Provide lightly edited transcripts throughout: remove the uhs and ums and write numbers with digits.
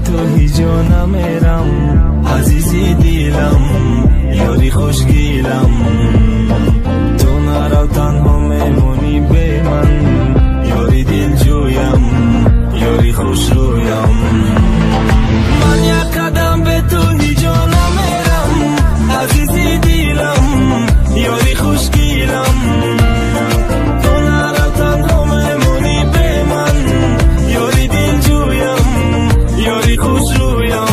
تو هیچ جا نمیرم عزیزی دیلم یاری خوشگیلم تو نرو تنها میمونی به من یاری دل جویم یاری خوش رویم من یک قدم به تو هیچ جا نمیرم عزیزی دیلم یاری خوشگیلم تو نرو تنها میمونی به من یاری دل جویم یاری خوش رویم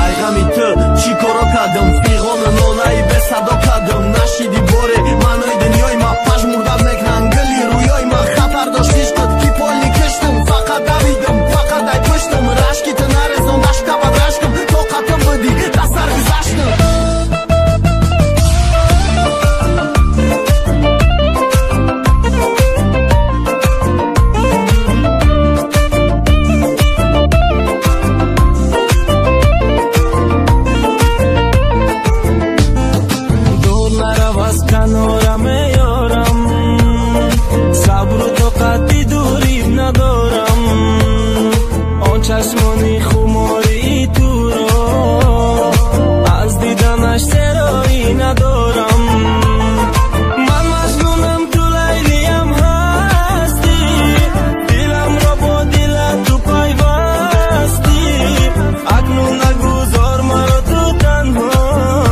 ай ғами ту чӣ коро кардам пиғону нонаи бесадо кардам нашиди боре манои дунёи ма пажмурда мекунанд гули рӯёи ма хатар дошт ишқат ки полни киштам фақат давидам фақат ай пуштам рашки ту нарезон дашкавад рашкам тоқатам будӣ да сар гузаштам چشمانی خماری تو رو از دیدنش سرایی ندارم من مجنونم تو لیلیم هستی دلم را با دلت تو پیوستی اکنون نگذار مرا تو تنها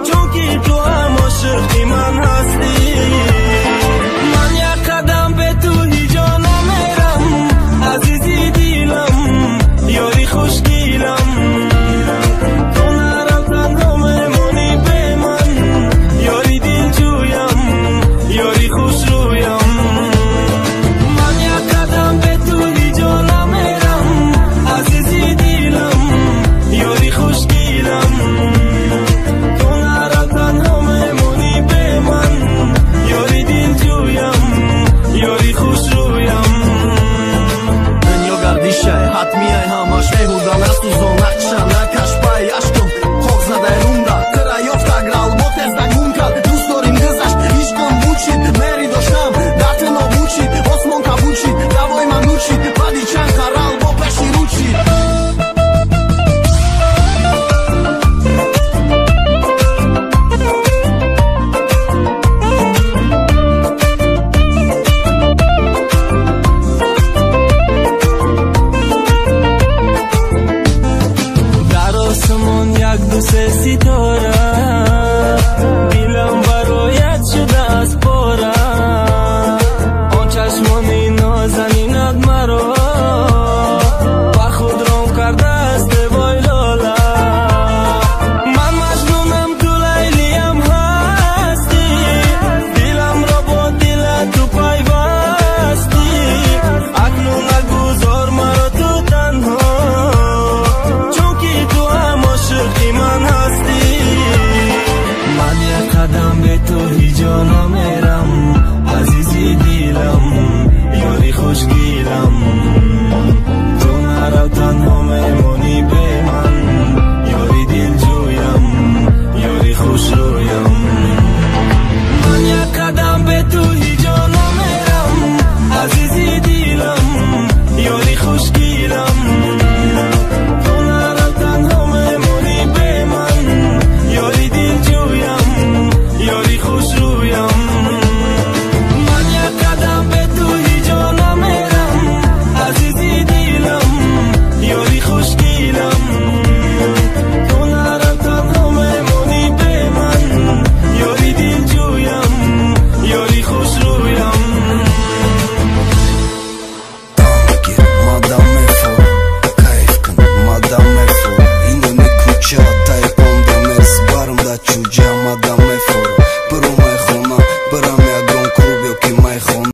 چون که تو هم عاشقی من هستی من یک قدم به تو هیچ جا نمیرم عزیزی دیلم یاری خوشگیلم تو نرو تنها میمونی به من یاری دل جویم یاری خوش رویم من یک قدم به تو هیچ جا نمیرم عزیزی دیلم یاری خوشگیلم تو نرو تنها میمونی به من یاری دل جویم یاری خوش رویم дунё гардишай ҳатмияй ҳамаш меҳурда насӯзон нақша накашпай ашкам хок задай рунда тира ёфта гралбо тезда гум кард дӯст дорим гузашт ишқам бучид мери доштам дарти нобучид осмон кабучид давои ман нучид баъди чанд қарал бо пеши ручид یک دو سه ستاره دلم برایت شده از پاره آن چشمانی نازنینت مرا و خود رام کرده است وای لاله من مجنونم تو لیلیم هستی دلم را با دلت تو پیوستی اکنون نگذار مرا تو تنها چون که تو هم عاشقی من هستی من یک قدم به تو هیچ جا نمیرم عزیزی دیلم یاری خوشگیلم تو نرو تنها میمونی به من یاری دل جویم یاری خوش رویم من یک قدم به تو هیچ جا نمیرم عزیزی دیلم یاری خوشگیلم تو نرو تنها میمونی به من یاری دل جویم یاری خوش